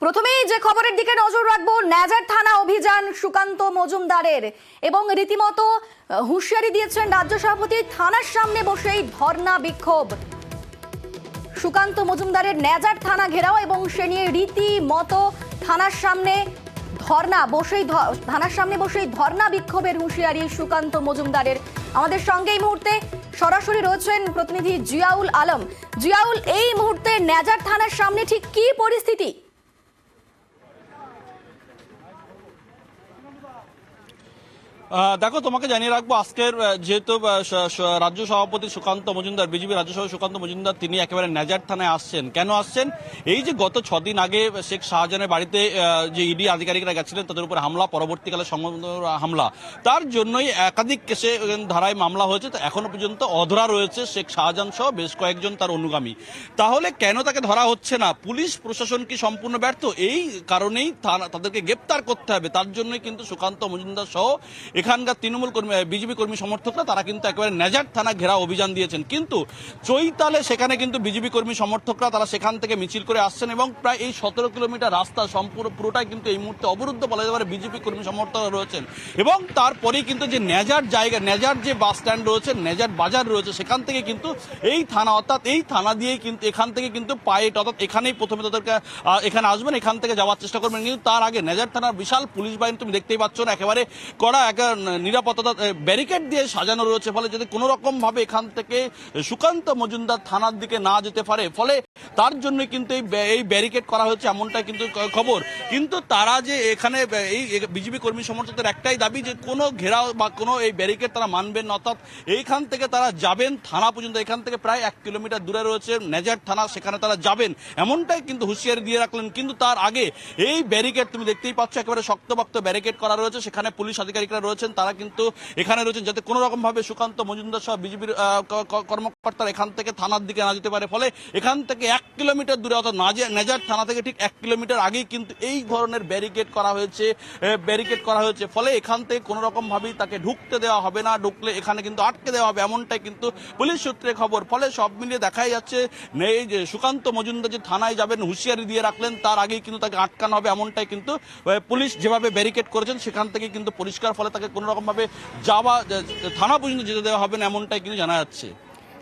প্রথমেই যে খবরের দিকে নজর রাখবো, ন্যাজার থানা অভিযান সুকান্ত মজুমদারের এবং রীতিমতো হুঁশিয়ারি দিয়েছেন রাজ্য সভাপতি। থানার সামনে বসেই ধর্ণা বিক্ষোভ। সুকান্ত মজুমদারের ন্যাজার থানা ঘেরাও এবং সে নিয়ে রীতিমতো থানার সামনে ধর্ণা বিক্ষোভের হুঁশিয়ারি সুকান্ত মজুমদারের। আমাদের সঙ্গে এই মুহূর্তে সরাসরি রয়েছেন প্রতিনিধি জিয়াউল আলম। জিয়াউল, এই মুহূর্তে ন্যাজার থানার সামনে ঠিক কি পরিস্থিতি? দেখো, তোমাকে জানিয়ে রাখবো, আজকের যেহেতু রাজ্য সভাপতি সুকান্ত মজুমদার, বিজেপি রাজ্য সভাপতি সুকান্ত মজুমদার, তিনি একেবারে ন্যাজার থানায় আসছেন। কেন আসছেন? এই যে গত 6 দিন আগে শেখ শাহজাহানের বাড়িতে যে ইডি আধিকারিকরা গেছিলেন, তাদের উপর হামলা, পরবর্তীকালে সংবাদ হামলা, তার জন্যই একাধিক কেসে ধারায় মামলা হয়েছে। তো এখনো পর্যন্ত অধরা রয়েছে শেখ শাহজাহান সহ বেশ কয়েকজন তার অনুগামী। তাহলে কেন তাকে ধরা হচ্ছে না? পুলিশ প্রশাসন কি সম্পূর্ণ ব্যর্থ? এই কারণেই তাদেরকে গ্রেপ্তার করতে হবে। তার জন্যই কিন্তু সুকান্ত মজুমদার সহ এখানকার তৃণমূল কর্মী, বিজেপি কর্মী সমর্থকরা তারা কিন্তু একেবারে ন্যাজার থানা ঘেরাও অভিযান দিয়েছেন। কিন্তু চৈতালে সেখানে কিন্তু বিজেপি কর্মী সমর্থকরা তারা সেখান থেকে মিছিল করে আসছেন এবং প্রায় এই 17 কিলোমিটার রাস্তা পুরোটাই কিন্তু এই মুহূর্তে অবরুদ্ধ বলা যেতে পারে। বিজেপি কর্মী সমর্থকরা রয়েছেন এবং তারপরেই কিন্তু যে ন্যাজার জায়গা, ন্যাজার যে বাস স্ট্যান্ড রয়েছে, ন্যাজার বাজার রয়েছে, সেখান থেকে কিন্তু এই থানা, অর্থাৎ এই থানা দিয়েই কিন্তু এখান থেকে কিন্তু পায়ে, অর্থাৎ এখানেই প্রথমে তাদেরকে এখানে আসবেন, এখান থেকে যাওয়ার চেষ্টা করবেন। কিন্তু তার আগে ন্যাজার থানার বিশাল পুলিশ বাহিনী তুমি দেখতেই পাচ্ছ না, একেবারে কড়া নিরাপত্তা ব্যারিকেড দিয়ে সাজানো রয়েছে। ফলে যদি কোনো রকম ভাবে এখান থেকে সুকান্ত মজুমদার থানার দিকে না যেতে পারে, ফলে তার জন্য কিন্তু এই ব্যারিকেড করা হচ্ছে, এমনটাই কিন্তু খবর। কিন্তু তারা যে এখানে এই বিজেপি কর্মী সমর্থকদের একটাই দাবি যে কোনো ঘেরাও বা কোনো এই ব্যারিকেড তারা মানবেন না, অর্থাৎ এইখান থেকে তারা যাবেন থানা পর্যন্ত। এখান থেকে প্রায় 1 কিলোমিটার দূরে রয়েছে ন্যাজার থানা, সেখানে তারা যাবেন, এমনটাই কিন্তু হুঁশিয়ারি দিয়ে রাখলেন। কিন্তু তার আগে এই ব্যারিকেড তুমি দেখতেই পাচ্ছ, একেবারে শক্তপোক্ত ব্যারিকেড করা রয়েছে। সেখানে পুলিশ আধিকারিকরা রয়েছেন, তারা কিন্তু এখানে রয়েছেন যাতে কোনো রকম ভাবে সুকান্ত মজুমদার সহ বিজেপির কর্মকর্তারা এখান থেকে থানার দিকে না যেতে পারে। ফলে এখান থেকে 1 কিলোমিটার দূরে, অর্থাৎ ন্যাজার থানা থেকে ঠিক 1 কিলোমিটার আগেই কিন্তু এই ধরনের ব্যারিকেড করা হয়েছে। ফলে এখান থেকে কোনো রকম ভাবেই তাকে ঢুকতে দেওয়া হবে না, ঢুকলে এখানে কিন্তু আটকে দেওয়া হবে, এমনটাই কিন্তু পুলিশ সূত্রে খবর। ফলে সব মিলিয়ে দেখাই যাচ্ছে এই যে সুকান্ত মজুমদার যে থানায় যাবেন হুঁশিয়ারি দিয়ে রাখলেন, তার আগেই কিন্তু তাকে আটকানো হবে, এমনটাই কিন্তু পুলিশ যেভাবে ব্যারিকেড করেছেন সেখান থেকে কিন্তু পরিষ্কার। ফলে তাকে কোনো রকম ভাবে থানা পর্যন্ত যেতে দেওয়া হবে না, এমনটাই কিন্তু জানা যাচ্ছে।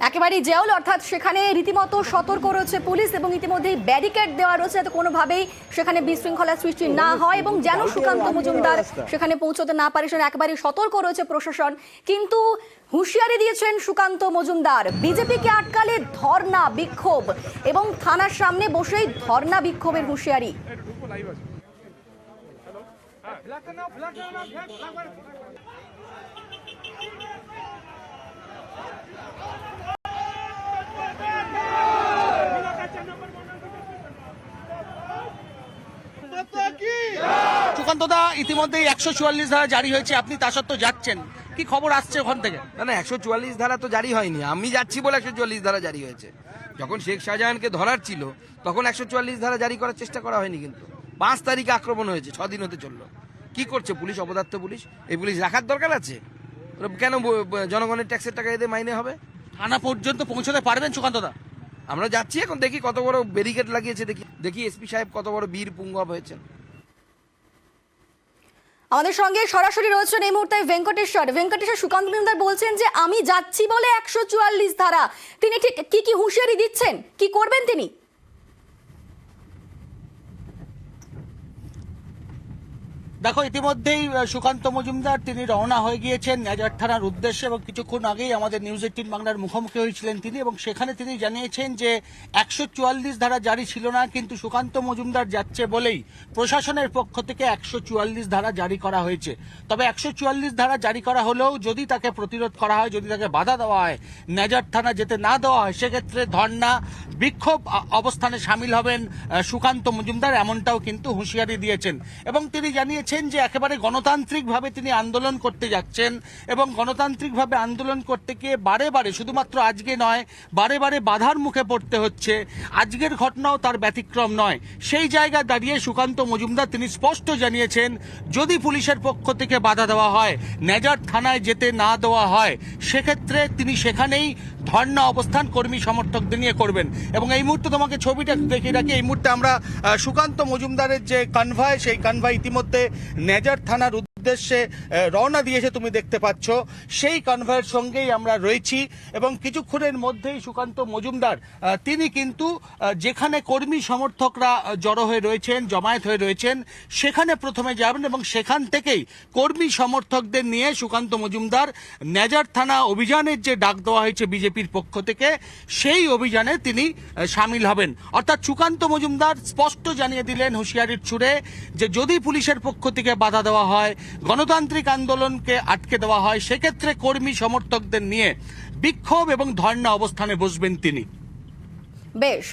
একেবারেই জিয়াউল, অর্থাৎ সেখানে রীতিমতো সতর্ক রয়েছে পুলিশ এবং ইতিমধ্যেই ব্যারিকেড দেওয়া রয়েছে যাতে কোনোভাবেই সেখানে বিশৃঙ্খলা সৃষ্টি না হয় এবং যেন সুকান্ত মজুমদার সেখানে পৌঁছতে না পারে, সেখানে একেবারেই সতর্ক রয়েছে প্রশাসন। কিন্তু হুঁশিয়ারি দিয়েছেন সুকান্ত মজুমদার, বিজেপিকে আটকালে ধর্ণা বিক্ষোভ এবং থানার সামনে বসেই ধর্ণা বিক্ষোভের হুঁশিয়ারি। সুকান্তদা, ইতিমধ্যেই 144 ধারা জারি হয়েছে, আপনি তা সত্ত্বেও যাচ্ছেন, কি খবর আসছে ওখান থেকে? না, 144 ধারা তো জারি হয়নি, আমি যাচ্ছি বলে 144 ধারা জারি হয়েছে। যখন শেখ শাহজাহানকে ধরার ছিল তখন 144 ধারা জারি করার চেষ্টা করা হয়নি। কিন্তু 5 তারিখে আক্রমণ হয়েছে, 6 দিন হতে চললো। কি করছে পুলিশ? অপদার্থ পুলিশ। এই পুলিশ রাখার দরকার আছে? কেন জনগণের ট্যাক্সের টাকা এদের মাইনে হবে? থানা পর্যন্ত পৌঁছতে পারবেন সুকান্তদা? আমরা যাচ্ছি, এখন দেখি কত বড় ব্যারিকেড লাগিয়েছে, দেখি এসপি সাহেব কত বড় বীর পুঙ্গব হয়েছেন। আমাদের সঙ্গে সরাসরি রয়েছেন এই মুহূর্তে ভেঙ্কটেশ্বর। সুকান্ত মজুমদার বলছেন যে আমি যাচ্ছি বলে 144 ধারা, তিনি ঠিক কি হুঁশিয়ারি দিচ্ছেন, কি করবেন তিনি? দেখো, ইতিমধ্যেই সুকান্ত মজুমদার তিনি রওনা হয়ে গিয়েছেন ন্যাজার থানার উদ্দেশ্যে এবং কিছুক্ষণ আগেই আমাদের নিউজ 18 বাংলার মুখোমুখি হয়েছিলেন তিনি এবং সেখানে তিনি জানিয়েছেন যে 144 ধারা জারি ছিল না, কিন্তু সুকান্ত মজুমদার যাচ্ছে বলেই প্রশাসনের পক্ষ থেকে 144 ধারা জারি করা হয়েছে। তবে 144 ধারা জারি করা হলেও যদি তাকে প্রতিরোধ করা হয়, যদি তাকে বাধা দেওয়া হয়, ন্যাজার থানা যেতে না দেওয়া হয়, সেক্ষেত্রে ধর্ণা বিক্ষোভ অবস্থানে সামিল হবেন সুকান্ত মজুমদার, এমনটাও কিন্তু হুঁশিয়ারি দিয়েছেন। এবং তিনি জানিয়েছেন জানিয়েছেন যে একেবারে গণতান্ত্রিকভাবে তিনি আন্দোলন করতে যাচ্ছেন এবং গণতান্ত্রিকভাবে আন্দোলন করতে গিয়ে বারে বারে, শুধুমাত্র আজকে নয়, বারে বারে বাধার মুখে পড়তে হচ্ছে। আজকের ঘটনাও তার ব্যতিক্রম নয়। সেই জায়গায় দাঁড়িয়ে সুকান্ত মজুমদার তিনি স্পষ্ট জানিয়েছেন, যদি পুলিশের পক্ষ থেকে বাধা দেওয়া হয়, নেজার থানায় যেতে না দেওয়া হয়, সেক্ষেত্রে তিনি সেখানেই ধর্ণা অবস্থান কর্মী সমর্থকদের নিয়ে করবেন। এবং এই মুহূর্তে তোমাকে ছবিটা দেখিয়ে রাখি, এই মুহূর্তে আমরা সুকান্ত মজুমদারের যে কনভয়, সেই কনভয় ইতিমধ্যে নেজার থানার উদ্দেশ্যে রওনা দিয়েছে, তুমি দেখতে পাচ্ছ। সেই কনভয়ের সঙ্গেই আমরা রয়েছি এবং কিছুক্ষণের মধ্যেই সুকান্ত মজুমদার তিনি কিন্তু যেখানে কর্মী সমর্থকরা জড়ো হয়ে রয়েছেন, জমায়েত হয়ে রয়েছেন, সেখানে প্রথমে যাবেন এবং সেখান থেকেই কর্মী সমর্থকদের নিয়ে সুকান্ত মজুমদার নেজার থানা অভিযানের যে ডাক দেওয়া হয়েছে বিজেপির পক্ষ থেকে, সেই অভিযানে তিনি সামিল হবেন। অর্থাৎ সুকান্ত মজুমদার স্পষ্ট জানিয়ে দিলেন হুঁশিয়ারির ছুড়ে যে যদি পুলিশের পক্ষ থেকে বাধা দেওয়া হয়, গণতান্ত্রিক আন্দোলনকে আটকে দেওয়া হয়, সেক্ষেত্রে কর্মী সমর্থকদের নিয়ে বিক্ষোভ এবং ধর্ণা অবস্থানে বসবেন তিনি। বেশ।